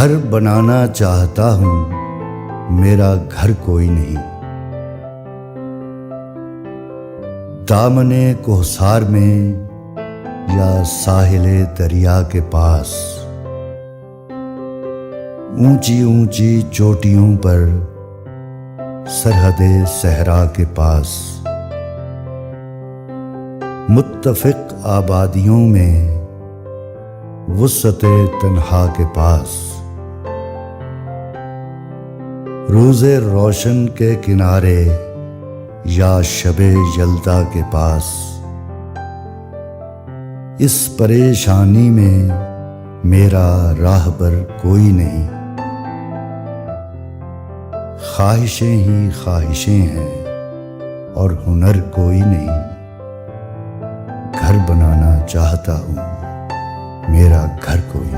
घर बनाना चाहता हूँ, मेरा घर कोई नहीं। दामने कोहसार में या साहिले दरिया के पास, ऊंची ऊंची चोटियों पर सरहदे सहरा के पास, मुत्तफिक आबादियों में वुसअते तन्हा के पास, रोज़े रोशन के किनारे या शबे यल्दा के पास, इस परेशानी में मेरा राहबर कोई नहीं। ख्वाहिशें ही ख्वाहिशें हैं और हुनर कोई नहीं। घर बनाना चाहता हूँ, मेरा घर कोई